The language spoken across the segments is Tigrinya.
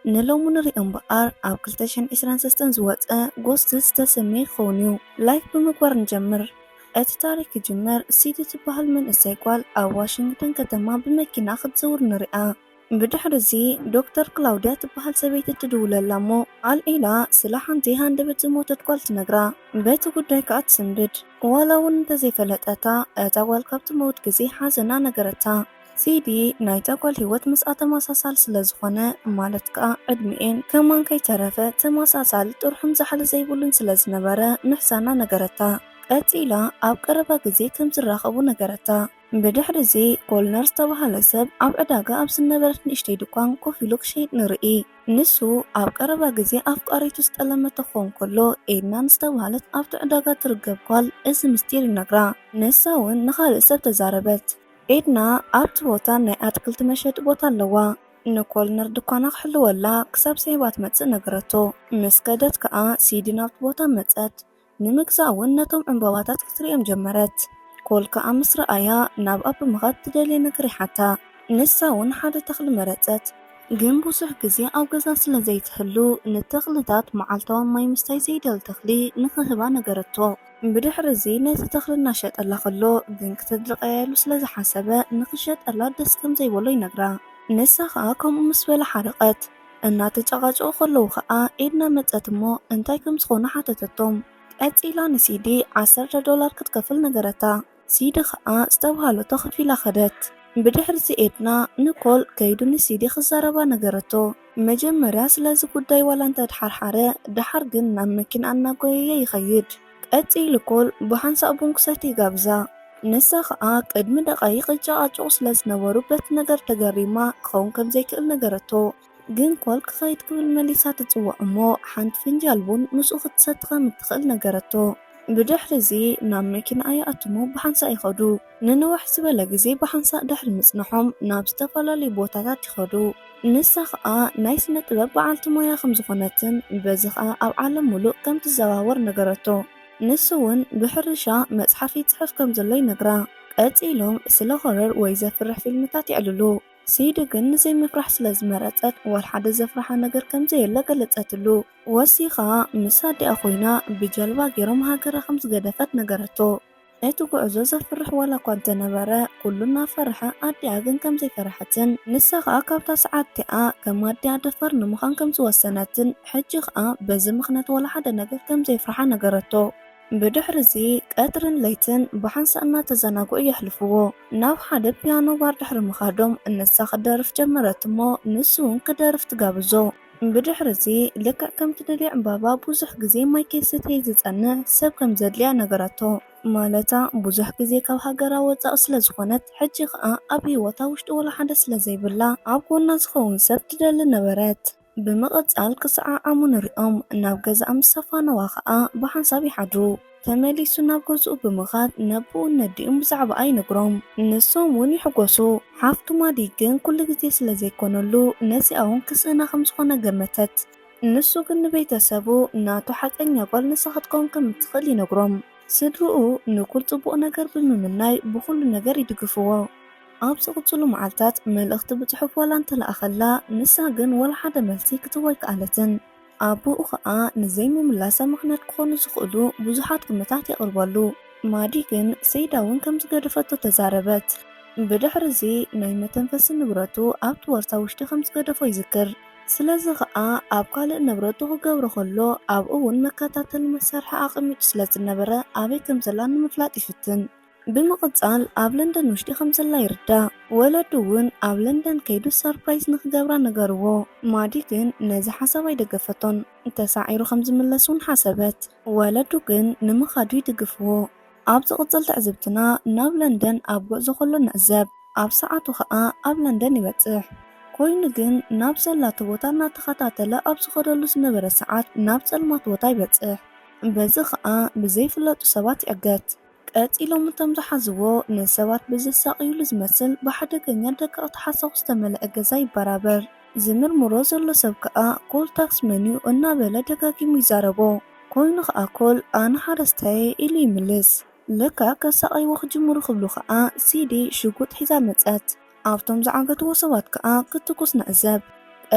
نلومو نሪኦም እምበኣር ኣብ 2023 ዝወፀ ጎስት ዝተሰመየ ይኸውን እዩ። ላይፍ ብምግባር ንጀምር። እቲ ታሪክ ክጅመር ሲቲ ትበሃል መንእሰይ ጓል ኣብ ዋሽንግተን ከተማ ብመኪና ክትዘውር ንሪኣ። ብድሕሪ እዚ ዶክተር ክላውድያ ትበሃል ሰበይቲ ትድውለላ እሞ ኣልዒላ ስለ ሓንቲ ሃንደበት ዝሞተት ጓል ትነግራ። በቲ ጉዳይ ከዓ ትስንብድ። ዋላ እውን እንተዘይፈለጠታ እታ ጓል ካብቲ መውት ግዜ ሓዘና ነገረታ። ሲዲ ናይታ ጓል ህይወት ምስኣ ተመሳሳሊ ስለ ዝኾነ ማለት ከዓ ዕድሚኤን ከማን ከይተረፈ ተመሳሳሊ ጥርሑን ዛሕሊ ዘይብሉን ስለ ዝነበረ ንሕሳና ነገረታ። ቀፂላ ኣብ ቀረባ ግዜ ከም ዝራኸቡ ነገረታ። ብድሕሪ እዚ ኮልነር ዝተባሃለ ሰብ ኣብ ዕዳጋ ኣብ ዝነበረት ንእሽተይ ድኳን ኮፍ ኢሉ ክሸይጥ ንርኢ። ንሱ ኣብ ቀረባ ግዜ ኣፍቃሪቱ ዝጠለመቶ ክኸውን ከሎ ኤድና ንዝተባሃለት ኣብቲ ዕዳጋ ትርከብ ጓል እዚ ምስጢር ይነግራ። ንሳ እውን ንኻልእ ሰብ ተዛረበት። ኤድና ኣብቲ ቦታ ናይ ኣትክልቲ መሸጢ ቦታ ኣለዋ። ንኮልነር ድኳና ክሕልወላ ክሳብ ስዒባ ትመጽእ ነገረቶ። ምስ ከደት ከዓ ሲዲ ናብቲ ቦታ መጸት። ንምግዛእ እውን ነቶም ዕምባባታት ክትሪኦም ጀመረት። ኮል ከዓ ምስ ረኣያ ናብ ኣብ ብምኻድ ትደልየ ነገር ይሓታ። ንሳ እውን ሓደ ተኽሊ መረፀት። ግን ብዙሕ ግዜ ኣብ ገዛ ስለ ዘይትህሉ ንተኽልታት መዓልታዊ ማይ ምስታይ ዘይደሊ ተኽሊ ንክህባ ነገረቶ። ብድሕሪ እዚ ነቲ ተኽሊ እናሸጠላ ከሎ ግን ክትድርቀያሉ ስለ ዝሓሰበ ንክሸጠላ ደስ ከም ዘይበሎ ይነግራ። ንሳ ከዓ ከምኡ ምስ በላ ሓረቐት። እናተጨቃጨቁ ከለዉ ከዓ ኤድና መፀት እሞ እንታይ ከም ዝኾኑ ሓተተቶም። ቀፂላ ንሲዲ $10 ክትከፍል ነገረታ። ሲዲ ከዓ ዝተባሃለቶ ከፊላ ኸደት። ብድሕሪ እዚ ኤድና ንኮል ከይዱ ንሲዲ ክዛረባ ነገረቶ። መጀመርያ ስለዚ ጉዳይ ዋላ እንተድሓርሓረ ድሓር ግን ናብ መኪና እናጎየየ ይኸይድ። ቀፂሉ ኮል ብሓንሳእ ቡን ክሰቲ ይጋብዛ። ንሳ ከዓ ቅድሚ ደቃይቅ ይጨቃጨቁ ስለ ዝነበሩ በቲ ነገር ተገሪማ ክኸውን ከም ዘይክእል ነገረቶ። ግን ኮል ክኸይድ ክብል መሊሳ ትፅዋዕ እሞ ሓንቲ ፍንጃል ቡን ምስኡ ክትሰቲ ከም እትኽእል ነገረቶ። ብድሕሪ እዚ ናብ መኪና ይኣትሙ ብሓንሳእ ይኸዱ። ንንውሕ ዝበለ ግዜ ብሓንሳእ ድሕሪ ምፅንሖም ናብ ዝተፈላለዩ ቦታታት ይኸዱ። ንሳ ከዓ ናይ ስነ ጥበብ በዓልቲ ሞያ ከም ዝኾነትን በዚ ከዓ ኣብ ዓለም ሙሉእ ከም ትዘዋወር ነገረቶ። ንሱ እውን ብሕርሻ መፅሓፍ ይፅሕፍ ከም ዘሎ ይነግራ። ቀፂሎም ስለ ሆረር ወይ ዘፍርሕ ፊልምታት ይዕልሉ። ሲዲ ግን ንዘይምፍራሕ ስለ ዝመረፀት ዋል ሓደ ዘፍርሓ ነገር ከም ዘየለ ገለፀትሉ። ወሲኻ ምስ ኣዲኣ ኮይና ብጀልባ ገይሮም ሃገራ ከም ዝገደፈት ነገረቶ። እቲ ጉዕዞ ዘፍርሕ ዋላ እኳ እንተነበረ ኩሉ እናፈርሐ ኣዲኣ ግን ከም ዘይፈርሐትን ንሳ ከዓ ካብታ ሰዓት እቲኣ ከም ኣዲኣ ደፋር ንምዃን ከም ዝወሰነትን ሕጂ ከዓ በዚ ምኽንያት ዋላ ሓደ ነገር ከም ዘይፍርሓ ነገረቶ። ብድሕሪ እዚ ቀትርን ለይትን ብሓንሳእ እናተዘናግዑ የሕልፍዎ። ናብ ሓደ ፒያኖ ባር ድሕሪ ምኻዶም ንሳ ክደርፍ ጀመረት እሞ ንሱ እውን ክደርፍ ትጋብዞ። ብድሕሪ እዚ ልክዕ ከም ትደልዮ ዕምባባ ብዙሕ ግዜ ማይ ከይሰተየ ዝፀንሕ ሰብ ከም ዘድልያ ነገረቶ። ማለታ ብዙሕ ግዜ ካብ ሃገራ ወፃኢ ስለ ዝኾነት ሕጂ ከዓ ኣብ ሂወታ ውሽጢ ወላ ሓደ ስለ ዘይብላ ኣብ ጎና ዝኸውን ሰብ ትደሊ ነበረት። ብምቕፃል ክሰዓዓሙ ንሪኦም ናብ ገዛ ምስ ሰፋነዋ ከዓ ብሓንሳብ ይሓድሩ። ተመሊሱ ናብ ገዝኡ ብምኻድ ነብኡን ነዲኡን ብዛዕባ ይነግሮም። ንሶም እውን ይሕጎሱ። ሓፍቱ ማዲ ግን ኩሉ ግዜ ስለ ዘይኮነሉ ነዚኣ እውን ክስእና ከም ዝኾነ ገመተት። ንሱ ግን ንቤተሰቡ ናቱ ሓቀኛ ጓል ንሳ ክትከውን ከም እትኽእል ይነግሮም። ስድርኡ ንኩል ፅቡቕ ነገር ብምምናይ ብኩሉ ነገር ይድግፍዎ። ኣብ ዝቕፅሉ መዓልታት መልእኽቲ ብፅሑፍ ዋላ እንተለኣኸላ ንሳ ግን ወላ ሓደ መልሲ ክትህቦ ኣይከኣለትን። ኣቦኡ ከዓ ንዘይምምላሳ ምኽንያት ክኾኑ ዝኽእሉ ብዙሓት ግምታት የቕርበሉ። ማዲ ግን ሰይዳ እውን ከም ዝገደፈቶ ተዛረበት። ብድሕሪ እዚ ናይ መተንፈሲ ንብረቱ ኣብቲ ወርሳ ውሽጢ ከም ዝገደፎ ይዝክር። ስለዚ ከዓ ኣብ ካልእ ንብረቱ ክገብሮ ከሎ ኣብኡ እውን መከታተሊ መሳርሒ ኣቐሚጡ ስለ ዝነበረ ኣበይ ከም ዘላ ንምፍላጥ ይፍትን። ብምቕፃል ኣብ ለንደን ውሽጢ ከም ዘላ ይርዳእ። ወለዱ እውን ኣብ ለንደን ከይዱ ሰርፕራይዝ ንክገብራ ነገርዎ። ማዲ ግን ነዚ ሓሳብ ኣይደገፈቶን። ተሳዒሩ ከም ዝምለስ እውን ሓሰበት። ወለዱ ግን ንምኻዱ ይድግፍዎ። ኣብ ዝቕፅል ትዕዝብትና ናብ ለንደን ኣብ ጉዕዞ ከሎ ንዕዘብ። ኣብ ሰዓቱ ከዓ ኣብ ለንደን ይበፅሕ ኮይኑ ግን ናብ ዘላቶ ቦታ እናተኸታተለ ኣብ ዝኸደሉ ዝነበረ ሰዓት ናብ ፀልማት ቦታ ይበፅሕ። በዚ ከዓ ብዘይፍለጡ ሰባት ይዕገት። ቀፂሎም እቶም ዝሓዝዎ ንሰባት ብዘሳቅይሉ ዝመስል ብሓደገኛ ደቀቕቲ ሓሳብ ዝተመልአ ገዛ ይበራበር። ዝምርምሮ ዘሎ ሰብ ከዓ ኮል ታክስ መኒዩ እናበለ ደጋጊሙ ይዛረቦ። ኮይኑ ከዓ ኮል ኣነ ሓረስታየ ኢሉ ይምልስ። ልካ ከሳቀይዎ ክጅምሩ ክብሉ ከዓ ሲዲ ሽጉጥ ሒዛ መፀት። ኣብቶም ዝዓገትዎ ሰባት ከዓ ክትኩስ ንዕዘብ።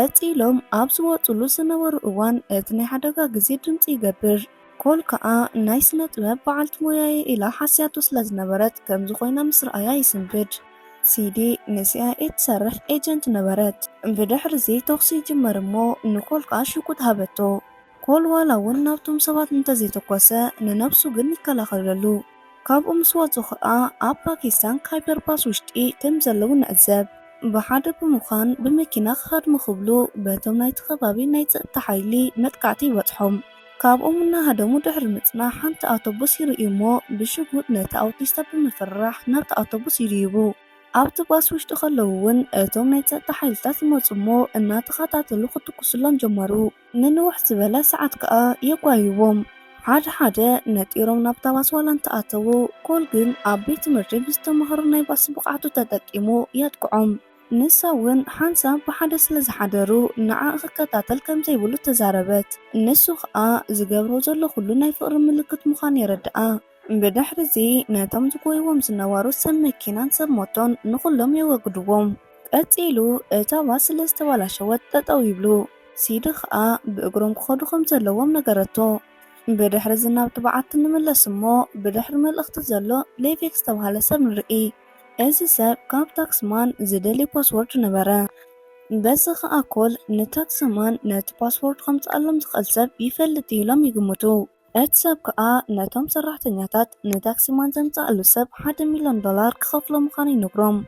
ቀፂሎም ኣብ ዝወፅሉ ዝነበሩ እዋን እቲ ናይ ሓደጋ ግዜ ድምፂ ይገብር። ኮል ከዓ ናይ ስነ ጥበብ በዓልቲ ሞያየ ኢላ ሓስያቱ ስለ ዝነበረት ከምዚ ኮይና ምስ ረኣያ ይስንብድ። ሲዲ ንሲአይኤ ትሰርሕ ኤጀንት ነበረት። ብድሕሪ እዚ ተኽሲ ይጅመር እሞ ንኮል ከዓ ሽጉጥ ሃበቶ። ኮል ዋላ እውን ናብቶም ሰባት እንተዘይተኮሰ ንነብሱ ግን ይከላኸለሉ። ካብኡ ምስ ወፁ ከዓ ኣብ ፓኪስታን ካይበርፓስ ውሽጢ ከም ዘለው ንዕዘብ። ብሓደ ብምዃን ብመኪና ክኸድሙ ክብሉ በቶም ናይቲ ከባቢ ናይ ፀጥታ ሓይሊ መጥቃዕቲ ይበፅሖም። ካብኦም እናሃደሙ ድሕሪ ምፅናሕ ሓንቲ ኣውቶቡስ ይርእዩ እሞ ብሽጉጥ ነቲ ኣውቲስታ ብምፍራሕ ናብቲ ኣውቶቡስ ይድይቡ። ኣብቲ ባስ ውሽጢ ከለዉ እውን እቶም ናይ ፀጥታ ሓይልታት ይመፁ እሞ እናተኸታተሉ ክትኩስሎም ጀመሩ። ንንውሕ ዝበለ ሰዓት ከዓ የጓይዎም። ሓደ ሓደ ነጢሮም ናብታ ባስ ዋላ እንተኣተዉ ኮል ግን ኣብ ቤት ትምህርቲ ብዝተምሃሩ ናይ ባስ ብቕዓቱ ተጠቂሙ የጥቅዖም። ንሳ እውን ሓንሳብ ብሓደ ስለ ዝሓደሩ ንዓ ክከታተል ከም ዘይብሉ ተዛረበት። ንሱ ከዓ ዝገብሮ ዘሎ ኩሉ ናይ ፍቅሪ ምልክት ምዃኑ የረድኣ። ብድሕሪ እዚ ነቶም ዝጎይዎም ዝነበሩ ሰብ መኪናን ሰብ ሞቶን ንኩሎም የወግድዎም። ቀፂሉ እታ ባስ ስለ ዝተበላሸወት ጠጠው ይብሉ። ሲዲ ከዓ ብእግሮም ክኸዱ ከም ዘለዎም ነገረቶ። ብድሕሪ እዚ ናብቲ በዓቲ ንመለስ እሞ ብድሕሪ መልእኽቲ ዘሎ ሌቪክ ዝተባሃለ ሰብ ንርኢ። እዚ ሰብ ካብ ታክስማን ዝደልይ ፓስወርድ ነበረ። በዚ ከዓ ኮል ንታክስማን ነቲ ፓስወርድ ከምዝኣሎም ዝኽእል ሰብ ይፈልጥ ኢሎም ይግምቱ። እቲ ሰብ ከዓ ነቶም ሰራሕተኛታት ንታክሲማን ዘምፅኣሉ ሰብ $1,000,000 ክኸፍሎ ምዃኑ ይነግሮም።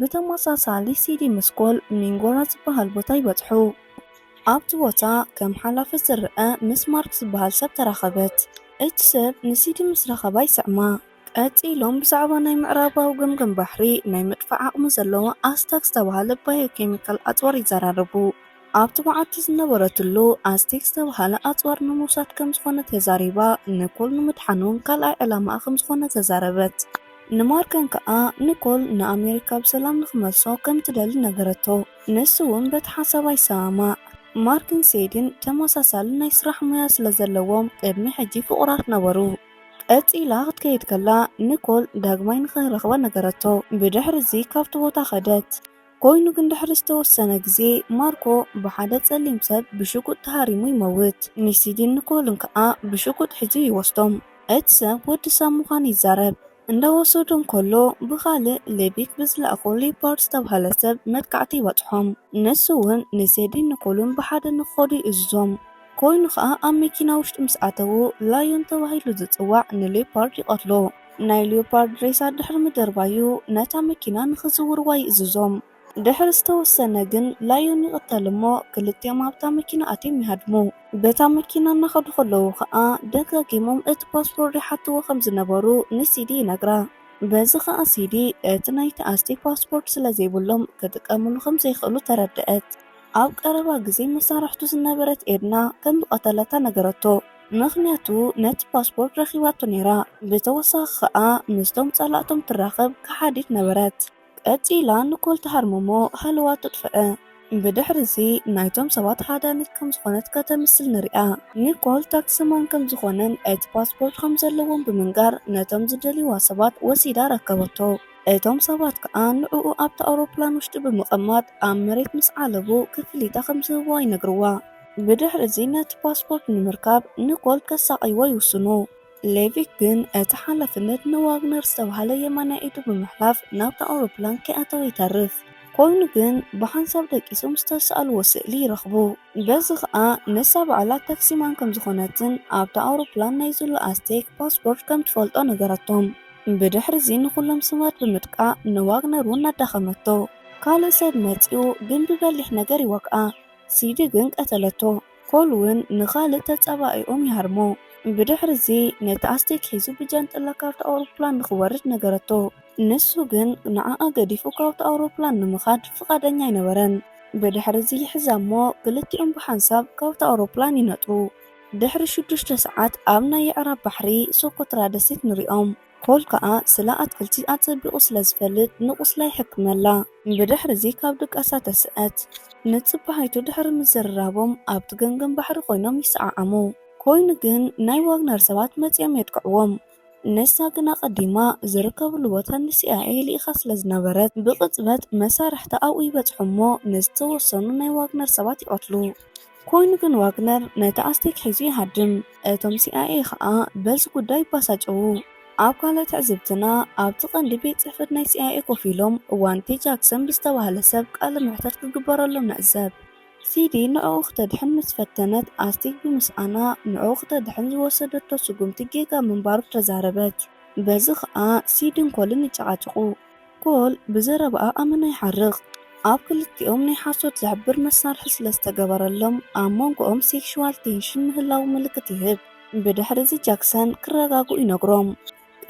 ብተመሳሳሊ ሲዲ ምስ ኮል ሚንጎራ ዝበሃል ቦታ ይበፅሑ። ኣብቲ ቦታ ከም ሓላፊ ዝርአ ምስ ማርክ ዝበሃል ሰብ ተራኸበት። እቲ ሰብ ንሲዲ ምስ ረኸባ ይስዕማ። ቀፂሎም ብዛዕባ ናይ ምዕራባዊ ገምገም ባሕሪ ናይ ምጥፋእ ዓቕሚ ዘለዎ ኣስታክ ዝተባሃለ ባዮኬሚካል ኣፅዋር ይዘራርቡ። ኣብቲ በዓቲ ዝነበረትሉ ኣስቴክ ዝተባሃለ ኣፅዋር ንምውሳድ ከም ዝኾነ ተዛሪባ ንኮል ንምድሓኑን ካልኣይ ዕላማ ከም ዝኾነ ተዛረበት። ንማርከን ከዓ ንኮል ንኣሜሪካ ብሰላም ንክመልሶ ከም ትደሊ ነገረቶ። ንሱ እውን በቲ ሓሳብ ኣይሰማማዕ። ማርክን ሴድን ተመሳሳሊ ናይ ስራሕ ሞያ ስለ ዘለዎም ቅድሚ ሕጂ ፍቑራት ነበሩ። ቀፂላ ክትከይድ ከላ ንኮል ዳግማይ ንክረኽባ ነገረቶ። ብድሕሪ እዚ ካብቲ ቦታ ኸደት። ኮይኑ ግን ድሕሪ ዝተወሰነ ግዜ ማርኮ ብሓደ ጸሊም ሰብ ብሽጉጥ ተሃሪሙ ይመውት። ንሲዲን ንኮልን ከዓ ብሽጉጥ ሒዙ ይወስዶም። እቲ ሰብ ወዲ ሰብ ምዃኑ ይዛረብ። እንዳወሰዶም ከሎ ብኻልእ ሌቪክ ብዝለኣኾ ሊፓርድ ዝተባሃለ ሰብ መጥቃዕቲ ይበፅሖም። ንሱ እውን ንሴዲን ንኮልን ብሓደ ንክኸዱ ይእዝዞም። ኮይኑ ከዓ ኣብ መኪና ውሽጢ ምስ ኣተዉ ላዮን ተባሂሉ ዝፅዋዕ ንሌፓርድ ይቐትሎ። ናይ ሌፓርድ ሬሳ ድሕሪ ምድርባዩ ነታ መኪና ንኽዝውርዋ ይእዝዞም። ድሕሪ ዝተወሰነ ግን ላዮን ይቕተል እሞ ክልቲኦም ኣብታ መኪና ኣትዮም ይሃድሙ። በታ መኪና እናኸዱ ከለዉ ከዓ ደጋጊሞም እቲ ፓስፖርት ይሓትዎ ከም ዝነበሩ ንሲዲ ይነግራ። በዚ ከዓ ሲዲ እቲ ናይቲ ኣስቴክ ፓስፖርት ስለ ዘይብሎም ክጥቀምሉ ከም ዘይኽእሉ ተረድአት። ኣብ ቀረባ ግዜ መሳርሕቱ ዝነበረት ኤድና ከም ዝቐተለታ ነገረቶ። ምክንያቱ ነቲ ፓስፖርት ረኺባቶ ነይራ። ብተወሳኺ ከዓ ምስቶም ጸላእቶም ትራኸብ ከሓዲት ነበረት። ቀፂላ ንኮል ተሃርምሞ ሃልዋ ተጥፍአ። ብድሕሪ እዚ ናይቶም ሰባት ሓዳኒት ከም ዝኾነት ከተምስል ንሪኣ። ኒኮል ታክስማን ከም ዝኾነን እቲ ፓስፖርት ከም ዘለዎም ብምንጋር ነቶም ዝደልይዋ ሰባት ወሲዳ ረከበቶ። እቶም ሰባት ከዓ ንዕኡ ኣብቲ ኣውሮፕላን ውሽጢ ብምቕማጥ ኣብ መሬት ምስ ዓለቡ ክፍሊታ ከም ዝህብዋ ይነግርዋ። ብድሕሪ እዚ ነቲ ፓስፖርት ንምርካብ ንኮል ከሳቒይዎ ይውስኑ። ሌቪክ ግን እቲ ሓላፍነት ንዋግነር ዝተባሃለ የማናይ ኢዱ ብምሕላፍ ናብቲ ኣውሮፕላን ከይኣተወ ይተርፍ። ኮይኑ ግን ብሓንሳብ ደቂሶም ዝተሰኣልዎ ስእሊ ይረኽቡ። በዚ ከዓ ንሳ በዓላ ታክሲማን ከም ዝኾነትን ኣብቲ ኣውሮፕላን ናይ ዘሎ ኣስቴክ ፓስፖርት ከም ትፈልጦ ነገረቶም። ብድሕሪ እዚ ንኩሎም ሰባት ብምጥቃዕ ንዋግነር እውን ኣዳኸመቶ። ካልእ ሰብ መፂኡ ግን ብበሊሕ ነገር ይወቅዓ። ሲዲ ግን ቀተለቶ። ኮል እውን ንኻልእ ተፀባኢኦም ይሃርሞ። ብድሕሪ እዚ ነቲ ኣስቴክ ሒዙ ብጃንጥላ ካብቲ ኣውሮፕላን ንክወርድ ነገረቶ። ንሱ ግን ንዓኣ ገዲፉ ካብቲ ኣውሮፕላን ንምኻድ ፍቓደኛ ኣይነበረን። ብድሕሪ እዚ ይሕዛ እሞ ክልቲኦም ብሓንሳብ ካብቲ ኣውሮፕላን ይነጥሩ። ድሕሪ 6 ሰዓት ኣብ ናይ የዕራብ ባሕሪ ሶኮትራ ደሴት ንሪኦም። ኮል ከዓ ስለ ኣትክልቲ ኣፀቢቑ ስለ ዝፈልጥ ንቁስላ ይሕክመላ። ብድሕሪ እዚ ካብ ድቃሳ ተስአት። ንፅባሃይቱ ድሕሪ ምዝርራቦም ኣብቲ ገምገም ባሕሪ ኮይኖም ይሰዓዓሙ። ኮይኑ ግን ናይ ዋግነር ሰባት መፂኦም የጥቅዕዎም። نسا كنا قديما زركب الوطن CIA لإخا سلزنبرت بقصبت مسارحتا أو إيبت حمو نستو صنو واغنر سبات يقتلو كوين كن واغنر نتا أستيك حيزو يهدم اتم CIA خاا بلس قداي باساجو ኣብ ካልኦት ዕዝብትና ኣብ ትቐንዲ ቤት ጽሕፈት ናይ CIA ኮፍ ኢሎም ዋንቲ ጃክሰን ብዝተባህለ ሰብ ቃለ መሕተት ክግበረሎም ንዕዘብ። ሲዲ ንዕኡ ክተድሕን ምስ ፈተነት ኣስቲክ ብምስኣና ንዕኡ ክተድሕን ዝወሰደቶ ስጉምቲ ጌጋ ምንባሩ ተዛረበት። በዚ ከዓ ሲድን ኮልን ይጨቃጭቁ። ኮል ብዘረብኣ ኣመና ይሓርቕ። ኣብ ክልቲኦም ናይ ሓሶት ዝሕብር መሳርሒ ስለዝተገበረሎም ኣብ መንጎኦም ሴክሹዋል ቴንሽን ምህላው ምልክት ይህብ። ብድሕሪ እዚ ጃክሰን ክረጋግኡ ይነግሮም።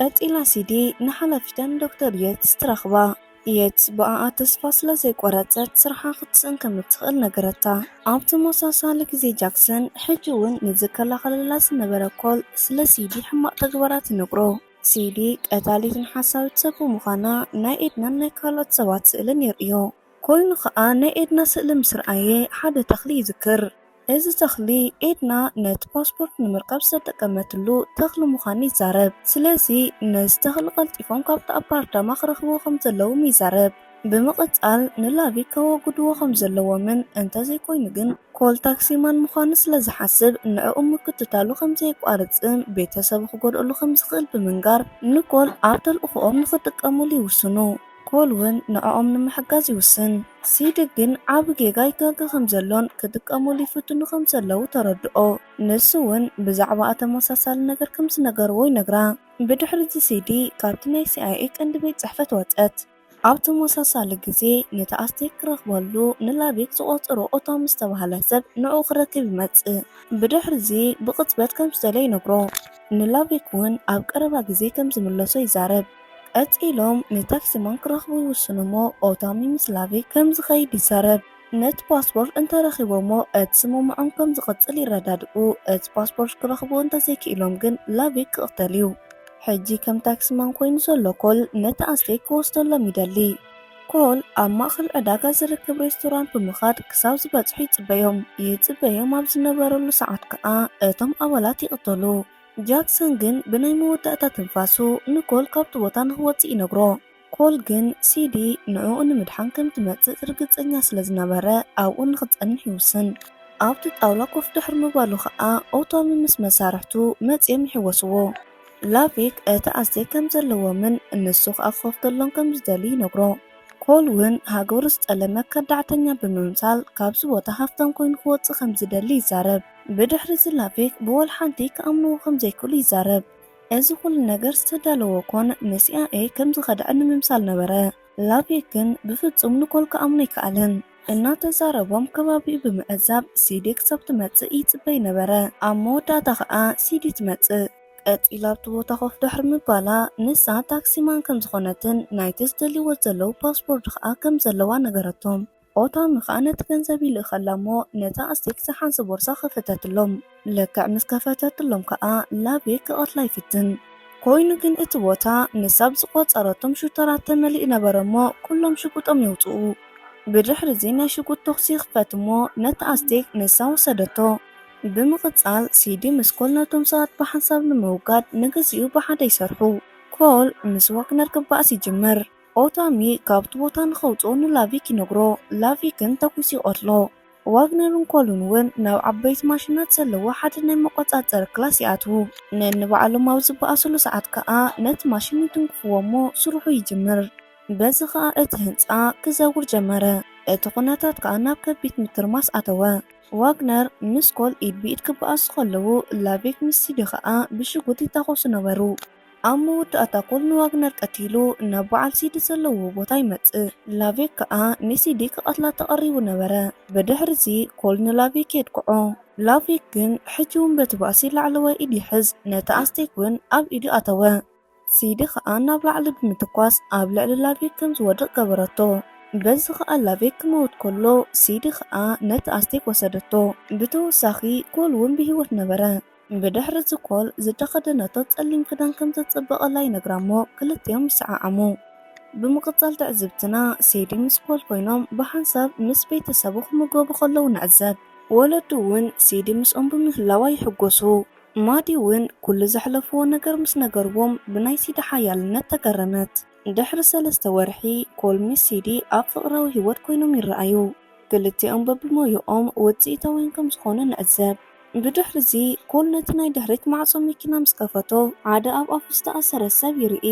ቀፂላ ሲዲ ንሓላፊተን ዶክተር የትስ ትረኽባ። የትስ ብኣኣ ተስፋ ስለ ዘይቆረፀት ስርሓ ክትስእን ከም እትኽእል ነገረታ። ኣብ ተመሳሳሊ ግዜ ጃክሰን ሕጂ እውን ንዝከላኸለላ ዝነበረ ኮል ስለ ሲዲ ሕማቕ ተግባራት ይነግሮ። ሲዲ ቀታሊትን ሓሳቢት ሰብ ብምዃና ናይ ኤድናን ናይ ካልኦት ሰባት ስእልን የርእዮ። ኮይኑ ከዓ ናይ ኤድና ስእሊ ምስ ረኣየ ሓደ ተኽሊ ይዝክር። እዚ ተኽሊ ኤድና ነቲ ፓስፖርት ንምርካብ ዝተጠቀመትሉ ተኽሊ ምዃኑ ይዛረብ። ስለዚ ነዚ ተኽሊ ቀልጢፎም ካብቲ ኣፓርታማ ክረኽብዎ ከም ዘለዎም ይዛረብ። ብምቕፃል ንላቪክ ከወግድዎ ከም ዘለዎምን እንተዘይኮይኑ ግን ኮል ታክሲማን ምዃኑ ስለ ዝሓስብ ንዕኡ ምክትታሉ ከም ዘይቋርፅን ቤተሰቡ ክጎድአሉ ከም ዝኽእል ብምንጋር ንኮል ኣብ ተልእኽኦም ንክጥቀሙሉ ይውስኑ። ኮል እውን ንዕኦም ንምሕጋዝ ይውስን። ሲዲ ግን ዓብ ጌጋ ይጋጋ ከም ዘሎን ክጥቀሙሉ ይፍትኑ ከም ዘለዉ ተረድኦ። ንሱ እውን ብዛዕባ ተመሳሳሊ ነገር ከም ዝነገርዎ ይነግራ። ብድሕሪ እዚ ሲዲ ካብቲ ናይ CIA ቀንዲ ቤት ጽሕፈት ወፀት። ኣብ ተመሳሳሊ ግዜ ነቲ ኣስቴክ ክረኽበሉ ንላቪክ ዝቆፅሮ ኦቶም ዝተባህለ ሰብ ንዕኡ ክረክብ ይመፅእ። ብድሕሪ እዚ ብቅፅበት ከም ዝደለየ ይነግሮ። ንላቪክ እውን ኣብ ቀረባ ግዜ ከም ዝምለሶ ይዛረብ። ቀፂሎም ንታክሲማን ክረኽቡ ይውስኑ እሞ ኦታሚ ምስ ላቪክ ከም ዝኸይድ ይዛረብ። ነቲ ፓስፖርት እንተረኺቦሞ እቲ ስምምዖም ከም ዝቕፅል ይረዳድኡ። እቲ ፓስፖርት ክረኽቡ እንተዘይክኢሎም ግን ላቪክ ክቕተል እዩ። ሕጂ ከም ታክሲማን ኮይኑ ዘሎ ኮል ነቲ ኣስቴክ ክወስደሎም ይደሊ። ኮል ኣብ ማእኸል ዕዳጋ ዝርከብ ሬስቶራንት ብምኻድ ክሳብ ዝበፅሑ ይፅበዮም። ይፅበዮም ኣብ ዝነበረሉ ሰዓት ከዓ እቶም ኣባላት ይቕተሉ። ጃክሰን ግን ብናይ መወዳእታ ትንፋሱ ንኮል ካብቲ ቦታ ንክወፅእ ይነግሮ። ኮል ግን ሲዲ ንዕኡ ንምድሓን ከም ትመፅእ እርግፀኛ ስለ ዝነበረ ኣብኡ ንክፀንሕ ይውስን። ኣብቲ ጣውላ ኮፍ ድሕሪ ምባሉ ከዓ ኦቶሚ ምስ መሳርሕቱ መፅዮም ይሕወስዎ። ላቪክ እቲ ኣስቴክ ከም ዘለዎምን ንሱ ከዓ ክኸፍተሎም ከም ዝደሊ ይነግሮ። ኮል እውን ሃገሩ ዝጠለመ ከዳዕተኛ ብምምሳል ካብዚ ቦታ ሃፍታም ኮይኑ ክወፅእ ከም ዝደሊ ይዛረብ። ብድሕሪ እዚ ላቪክ ብወል ሓንቲ ክኣምንዎ ከም ዘይክእሉ ይዛረብ። እዚ ኩሉ ነገር ዝተዳለወ ኮን ንCIA ከም ዝኸድዐ ንምምሳል ነበረ። ላቪክ ግን ብፍጹም ንኮል ክኣምኖ ኣይከኣለን። እናተዛረቦም ከባቢኡ ብምዕዛብ ሲዲ ክሳብ ትመፅእ ይፅበይ ነበረ። ኣብ መወዳእታ ከዓ ሲዲ ትመፅእ። ቀፂላ ኣብቲ ቦታ ኮፍ ድሕሪ ምባላ ንሳ ታክሲማን ከም ዝኾነትን ናይቲ ዝደልይዎ ዘለዉ ፓስፖርት ከዓ ከም ዘለዋ ነገረቶም። ኦታሚ ከዓ ነቲ ገንዘብ ይልእኸላ እሞ ነታ ኣስቴክ ዝሓንስ ቦርሳ ከፈተትሎም። ልክዕ ምስ ከፈተትሎም ከዓ ላቪክ ክቐትላ ይፍትን። ኮይኑ ግን እቲ ቦታ ንሳብ ዝቆፀረቶም ሹተራት ተመሊኡ ነበረ እሞ ኩሎም ሽጉጦም የውፅኡ። ብድሕሪ እዚ ናይ ሽጉጥ ተኽሲ ይኽፈት እሞ ነቲ ኣስቴክ ንሳ ወሰደቶ። ብምቕፃል ሲዲ ምስ ኮል ነቶም ሰባት ብሓንሳብ ንምውጋድ ንግዚኡ ብሓደ ይሰርሑ። ኮል ምስ ዋግነር ክበኣስ ይጅምር። ኦታሚ ካብቲ ቦታ ንኸውፅኦ ንላቪክ ይነግሮ። ላቪክን ተኩስ ይቆትሎ። ዋግነርን ኮልን እውን ናብ ዓበይቲ ማሽናት ዘለዎ ሓደ ናይ መቆፃፀሪ ክላስ ይኣትዉ። ነንባዕሎም ኣብ ዝበኣስሉ ሰዓት ከዓ ነቲ ማሽን ይትንክፍዎ እሞ ስርሑ ይጅምር። በዚ ከዓ እቲ ህንፃ ክዘውር ጀመረ። እቲ ኩነታት ከዓ ናብ ከቢድ ምትርማስ ኣተወ። ዋግነር ምስ ኮል ኢድ ብኢድ ክበኣሱ ከለዉ ላቪክ ምስ ሲዲ ከዓ ብሽጉጥ ይታኮሱ ነበሩ። ኣብ መወዳእታ ኮል ንዋግነር ቀቲሉ ናብ በዓል ሲዲ ዘለዎ ቦታ ይመፅእ። ላቪክ ከዓ ንሲዲ ክቐትላ ተቐሪቡ ነበረ። ብድሕሪ እዚ ኮል ንላቪክ የድክዖ። ላቪክ ግን ሕጂ እውን በቲ ባእሲ ላዕለዋይ ኢድ ይሕዝ። ነቲ ኣስቴክ እውን ኣብ ኢዱ ኣተወ። ሲዲ ከዓ ናብ ላዕሊ ብምትኳስ ኣብ ልዕሊ ላቪክ ከም ዝወድቕ ገበረቶ። በዚ ከዓ ላቪክ ክመውት ከሎ ሲዲ ከዓ ነቲ ኣስቴክ ወሰደቶ። ብተወሳኺ ኮል እውን ብሂወት ነበረ። ብድሕሪ እዚ ኮል ዝተኸደነቶ ፀሊም ክዳን ከም ዘፀበቐላ ይነግራ እሞ ክልቲኦም ይሰዓዓሙ። ብምቕፃል ትዕዝብትና ሲዲ ምስ ኮል ኮይኖም ብሓንሳብ ምስ ቤተሰቡ ክምገቡ ከለዉ ንዕዘብ። ወለዱ እውን ሲዲ ምስኦም ብምህላዋ ይሕጎሱ። ማዲ እውን ኩሉ ዘሕለፍዎ ነገር ምስ ነገርዎም ብናይ ሲዲ ሓያልነት ተገረመት። ድሕሪ 3 ወርሒ ኮል ምስ ሲዲ ኣብ ፍቕራዊ ህይወት ኮይኖም ይረኣዩ። ክልቲኦም በብሞዮኦም ውፅኢታውያን ከም ዝኾኑ ንዕዘብ። ብድሕሪዚ ኮል ነቲ ናይ ድሕሪት ማዕጾ መኪና ምስ ከፈቶ ሓደ ኣብ ኣፉ ዝተኣሰረ ሰብ ይርኢ።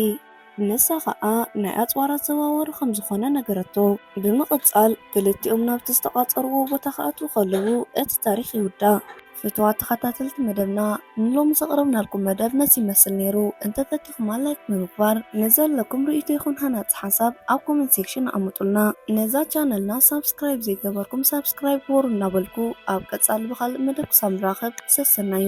ንሳ ኸኣ ናይ ኣጽዋራት ዘዋወሩ ከም ዝኾነ ነገረቶ። ብምቕጻል ክልቲኦም ናብቲ ዝተቓጸርዎ ቦታ ክኣትዉ ከለዉ እቲ ታሪኽ ይውዳእ። ፍትዋት ተኸታተልቲ መደብና ንሎሚ ዘቕረብናልኩም መደብ ነዚ ይመስል ነይሩ። እንተተቲኹም ላይክ ብምግባር ንዘለኩም ርእይቶ ይኹን ሃናፂ ሓሳብ ኣብ ኮሜንት ሴክሽን ኣምጡልና። ነዛ ቻነልና ሳብስክራይብ ዘይገበርኩም ሳብስክራይብ ግበሩ እናበልኩ ኣብ ቀጻሊ ብኻልእ መደብ ክሳብ ንራኸብ ሰሰናዩ።